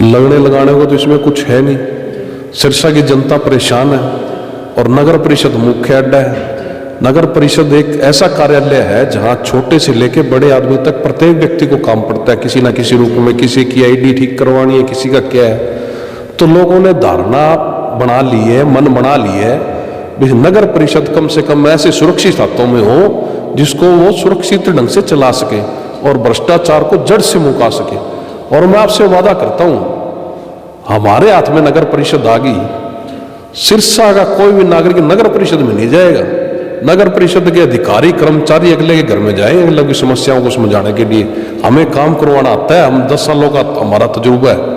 लगने लगाने को तो इसमें कुछ है नहीं। सिरसा की जनता परेशान है और नगर परिषद मुख्य अड्डा है। नगर परिषद एक ऐसा कार्यालय है जहां छोटे से लेके बड़े आदमी तक प्रत्येक व्यक्ति को काम पड़ता है किसी ना किसी रूप में। किसी की आईडी ठीक करवानी है, किसी का क्या है। तो लोगों ने धारणा बना ली है, मन बना ली है भी नगर परिषद कम से कम ऐसे सुरक्षित हाथों में हो जिसको वो सुरक्षित ढंग से चला सके और भ्रष्टाचार को जड़ से मुका सके। और मैं आपसे वादा करता हूं, हमारे हाथ में नगर परिषद आ गई, सिरसा का कोई भी नागरिक नगर परिषद में नहीं जाएगा। नगर परिषद के अधिकारी कर्मचारी अगले के घर में जाएंगे अगले की समस्याओं को समझाने के लिए। हमें काम करवाना आता है, हम 10 सालों का हमारा तजुर्बा है।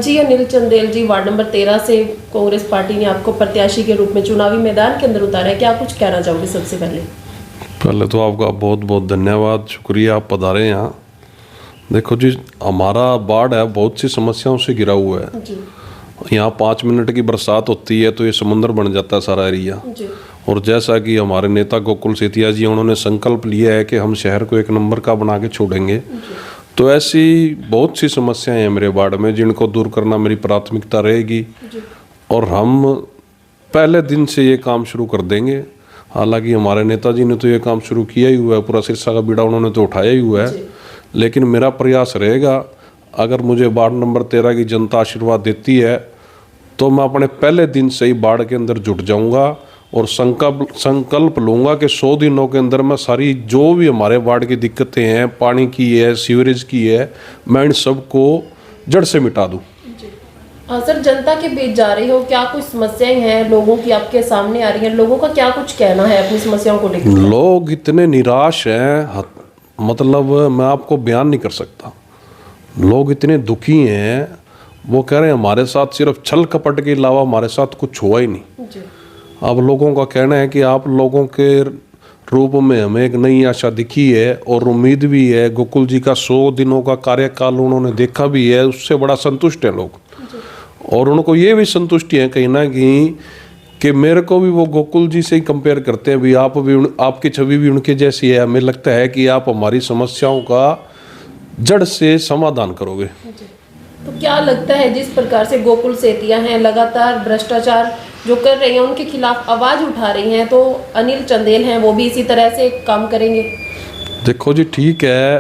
जी अनिल चंदेल जी, वार्ड नंबर 13 से कांग्रेस पार्टी ने आपको प्रत्याशी के रूप में चुनावी मैदान के अंदर उतारा है, क्या कुछ कहना चाहोगे? सबसे पहले तो आपका बहुत बहुत धन्यवाद, शुक्रिया आप पधारे यहाँ। देखो जी, हमारा वार्ड है बहुत सी समस्याओं से घिरा हुआ है जी। यहाँ 5 मिनट की बरसात होती है तो ये समुद्र बन जाता है सारा एरिया जी। और जैसा कि हमारे नेता गोकुल सेतिया जी उन्होंने संकल्प लिया है कि हम शहर को 1 नंबर का बना के छोड़ेंगे, तो ऐसी बहुत सी समस्याएं हैं मेरे वार्ड में जिनको दूर करना मेरी प्राथमिकता रहेगी और हम पहले दिन से ये काम शुरू कर देंगे। हालांकि हमारे नेताजी ने तो ये काम शुरू किया ही हुआ है, पूरा सिरसा का बीड़ा उन्होंने तो उठाया ही हुआ है, लेकिन मेरा प्रयास रहेगा अगर मुझे वार्ड नंबर 13 की जनता आशीर्वाद देती है तो मैं अपने पहले दिन से ही वार्ड के अंदर जुट जाऊंगा और संकल्प लूंगा कि 100 दिनों के अंदर मैं सारी जो भी हमारे वार्ड की दिक्कतें हैं, पानी की है, सीवरेज की है, मैं इन सबको जड़ से मिटा दूं। सर, जनता के बीच जा रही हो, क्या कुछ समस्याएं हैं लोगों की आपके सामने आ रही हैं? लोगों का क्या कुछ कहना है अपनी समस्याओं को लेकर? लोग इतने निराश हैं, मतलब मैं आपको बयान नहीं कर सकता। लोग इतने दुखी हैं, वो कह रहे हैं हमारे साथ सिर्फ छल कपट के अलावा हमारे साथ कुछ हुआ ही नहीं जी। अब लोगों का कहना है कि आप लोगों के रूप में हमें एक नई आशा दिखी है और उम्मीद भी है। गोकुल जी का 100 दिनों का कार्यकाल उन्होंने देखा भी है, उससे बड़ा संतुष्ट है लोग। और उनको ये भी संतुष्टि है कहीं ना कहीं कि मेरे को भी वो गोकुल जी से ही कंपेयर करते हैं भी आप भी आपकी छवि भी उनके जैसी है। हमें लगता है कि आप हमारी समस्याओं का जड़ से समाधान करोगे। तो क्या लगता है जिस प्रकार से गोकुल सेतिया हैं लगातार भ्रष्टाचार जो कर रही हैं उनके खिलाफ आवाज उठा रही हैं, तो अनिल चंदेल हैं वो भी इसी तरह से काम करेंगे? देखो जी, ठीक है,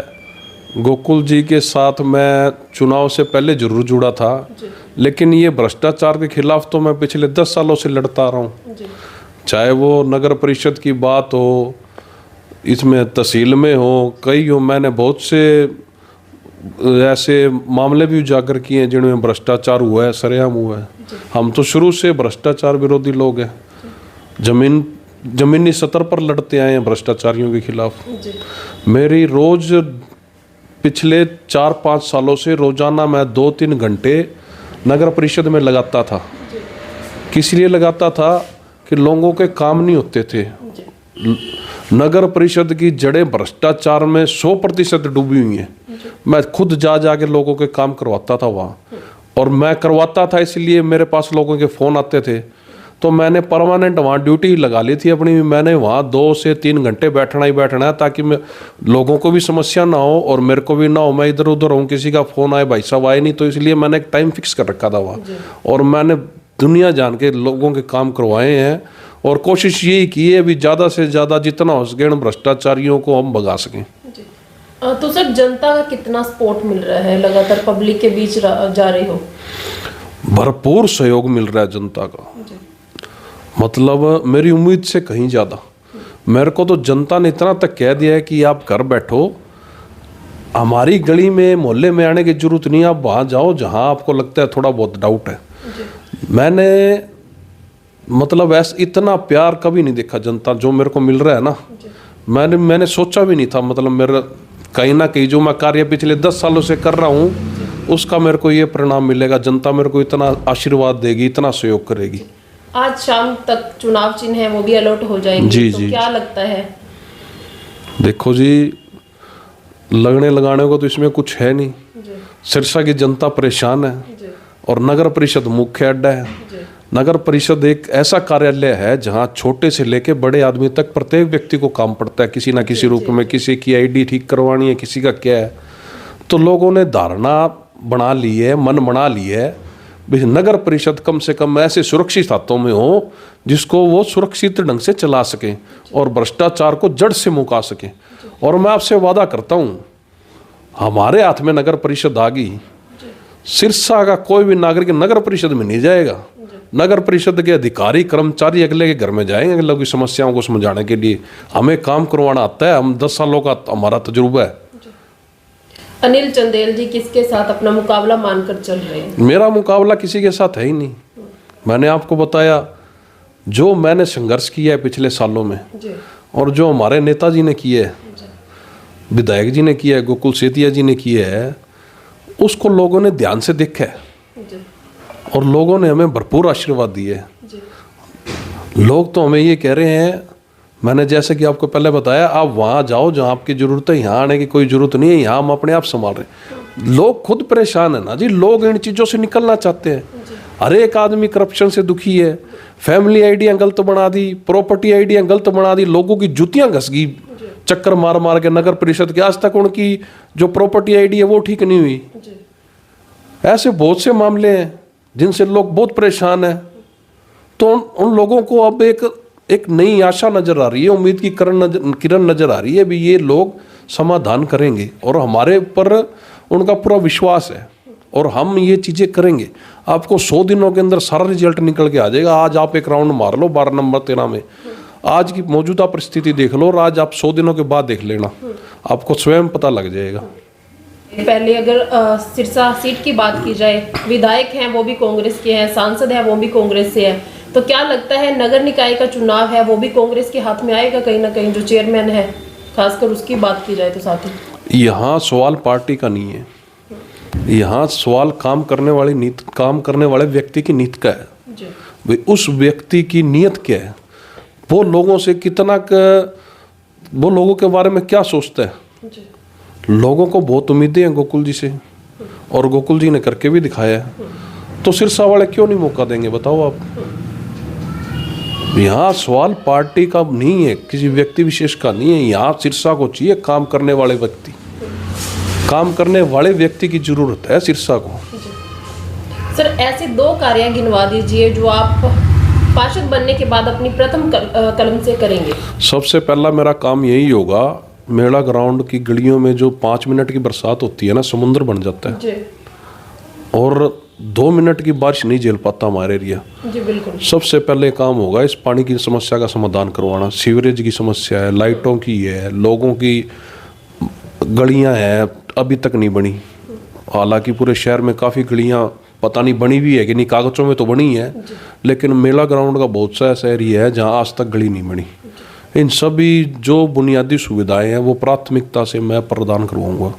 गोकुल जी के साथ मैं चुनाव से पहले जरूर जुड़ा था, लेकिन ये भ्रष्टाचार के खिलाफ तो मैं पिछले 10 सालों से लड़ता रहा हूँ। चाहे वो नगर परिषद की बात हो, इसमें तहसील में हो, कई हो, मैंने बहुत से ऐसे मामले भी उजागर किए हैं जिनमें भ्रष्टाचार हुआ है, सरेआम हुआ है। हम तो शुरू से भ्रष्टाचार विरोधी लोग हैं, जमीनी स्तर पर लड़ते आए हैं भ्रष्टाचारियों के खिलाफ। मेरी रोज पिछले 4-5 सालों से रोजाना मैं 2-3 घंटे नगर परिषद में लगाता था। किस लिए लगाता था? कि लोगों के काम नहीं होते थे। नगर परिषद की जड़ें भ्रष्टाचार में 100% डूबी हुई हैं। मैं खुद जा के लोगों के काम करवाता था वहाँ, और मैं करवाता था इसलिए मेरे पास लोगों के फ़ोन आते थे, तो मैंने परमानेंट वहाँ ड्यूटी लगा ली थी अपनी। मैंने वहाँ 2 से 3 घंटे बैठना ही बैठना है ताकि मैं लोगों को भी समस्या ना हो और मेरे को भी ना हो। मैं इधर उधर हूँ, किसी का फ़ोन आए, भाई साहब आए नहीं, तो इसलिए मैंने एक टाइम फिक्स कर रखा था वहाँ, और मैंने दुनिया जान के लोगों के काम करवाए हैं। और कोशिश यही की है भी ज़्यादा से ज़्यादा जितना हो सके भ्रष्टाचारियों को हम भगा सकें। तो सर, जनता का कितना सपोर्ट मिल रहा है? लगातार पब्लिक के बीच जा रही हो? भरपूर सहयोग मिल रहा है जनता का, मतलब मेरी उम्मीद से कहीं ज़्यादा। मेरे को तो जनता ने इतना तक कह दिया है कि आप घर बैठो, हमारी गली में मोहल्ले में आने की जरूरत नहीं, आप वहाँ जाओ जहाँ आपको लगता है थोड़ा बहुत डाउट है। मैंने मतलब ऐसा इतना प्यार कभी नहीं देखा जनता जो मेरे को मिल रहा है ना। मैंने सोचा भी नहीं था, मतलब मेरा कहीं ना कहीं जो मैं कार्य पिछले 10 सालों से कर रहा हूँ उसका मेरे को ये परिणाम मिलेगा। जनता मेरे को इतना आशीर्वाद देगी, इतना सहयोग करेगी। आज शाम तक चुनाव चिन्ह है वो भी अलॉट हो जाएंगे जी, तो जी, क्या लगता है? देखो जी, लगने लगाने को तो इसमें कुछ है नहीं। सिरसा की जनता परेशान है और नगर परिषद मुख्य अड्डा है। नगर परिषद एक ऐसा कार्यालय है जहां छोटे से लेके बड़े आदमी तक प्रत्येक व्यक्ति को काम पड़ता है किसी ना किसी रूप में। किसी की आईडी ठीक करवानी है, किसी का क्या है। तो लोगों ने धारणा बना ली है, मन बना ली है, भी नगर परिषद कम से कम ऐसे सुरक्षित हाथों में हो जिसको वो सुरक्षित ढंग से चला सके और भ्रष्टाचार को जड़ से मुका सके। और मैं आपसे वादा करता हूँ, हमारे हाथ में नगर परिषद आ गई, सिरसा का कोई भी नागरिक नगर परिषद में नहीं जाएगा। नगर परिषद के अधिकारी कर्मचारी अगले के घर में जाएंगे अगले की समस्याओं को समझाने के लिए। हमें काम करवाना आता है, हम 10 सालों का हमारा तजुर्बा है। अनिल चंदेल जी किसके साथ अपना मुकाबला मानकर चल रहे हैं? मेरा मुकाबला किसी के साथ है ही नहीं। मैंने आपको बताया जो मैंने संघर्ष किया है पिछले सालों में जी। और जो हमारे नेताजी ने किए है, विधायक जी ने किया है, गोकुल सेतिया जी ने किया है, उसको लोगों ने ध्यान से देखा है जी। और लोगों ने हमें भरपूर आशीर्वाद दिए है। जी। लोग तो हमें ये कह रहे हैं, मैंने जैसे कि आपको पहले बताया, आप वहाँ जाओ जहाँ आपकी ज़रूरत है, यहाँ आने की कोई ज़रूरत नहीं है, यहाँ हम अपने आप संभाल रहे हैं। लोग खुद परेशान है ना जी, लोग इन चीज़ों से निकलना चाहते हैं। हर एक आदमी करप्शन से दुखी है। फैमिली आइडियाँ गलत बना दी, प्रॉपर्टी आइडियाँ गलत बना दी, लोगों की जुतियाँ घस गई चक्कर मार मार के नगर परिषद के। आज तक उनकी जो प्रॉपर्टी आईडी है वो ठीक नहीं हुई। ऐसे बहुत से मामले हैं जिनसे लोग बहुत परेशान हैं। तो उन लोगों को अब एक नई आशा नजर आ रही है, उम्मीद की किरण नजर आ रही है भी ये लोग समाधान करेंगे और हमारे ऊपर उनका पूरा विश्वास है और हम ये चीज़ें करेंगे। आपको 100 दिनों के अंदर सारा रिजल्ट निकल के आ जाएगा। आज आप एक राउंड मार लो 12 नंबर 13 में, आज की मौजूदा परिस्थिति देख लो और आज आप 100 दिनों के बाद देख लेना, आपको स्वयं पता लग जाएगा। पहले अगर सिरसा सीट की बात की जाए, विधायक हैं वो भी कांग्रेस के हैं, सांसद है वो भी कांग्रेस से है, तो क्या लगता है नगर निकाय का चुनाव है वो भी कांग्रेस के हाथ में आएगा कहीं ना कहीं, जो चेयरमैन है खासकर उसकी बात की जाए तो? साथ ही यहाँ सवाल पार्टी का नहीं है, यहाँ सवाल काम करने वाले व्यक्ति की नीयत का है। भाई उस व्यक्ति की नीयत क्या है, वो लोगों से वो लोगों के बारे में क्या सोचता है। लोगों को बहुत उम्मीदें हैं गोकुल जी से और गोकुल जी ने करके भी दिखाया है, तो सिरसा वाले क्यों नहीं मौका देंगे बताओ आप। यहाँ सवाल पार्टी का नहीं है, किसी व्यक्ति विशेष का नहीं है। यहाँ सिरसा को चाहिए काम करने वाले व्यक्ति, काम करने वाले व्यक्ति की जरूरत है सिरसा को। सर ऐसे 2 कार्य गिनवा दीजिए जो आप पार्षद बनने के बाद अपनी प्रथम कलम से करेंगे। सबसे पहला मेरा काम यही होगा, मेला ग्राउंड की गलियों में जो 5 मिनट की बरसात होती है ना, समुद्र बन जाता है जी। और 2 मिनट की बारिश नहीं झेल पाता हमारे एरिया जी। बिल्कुल। सबसे पहले काम होगा इस पानी की समस्या का समाधान करवाना। सीवरेज की समस्या है, लाइटों की है, लोगों की गलियां हैं अभी तक नहीं बनी। हालांकि पूरे शहर में काफ़ी गलियां पता नहीं बनी भी है कि नहीं, कागजों में तो बनी है, लेकिन मेला ग्राउंड का बहुत सा ऐसा एरिया है जहाँ आज तक गली नहीं बनी। इन सभी जो बुनियादी सुविधाएं हैं वो प्राथमिकता से मैं प्रदान करवाऊंगा।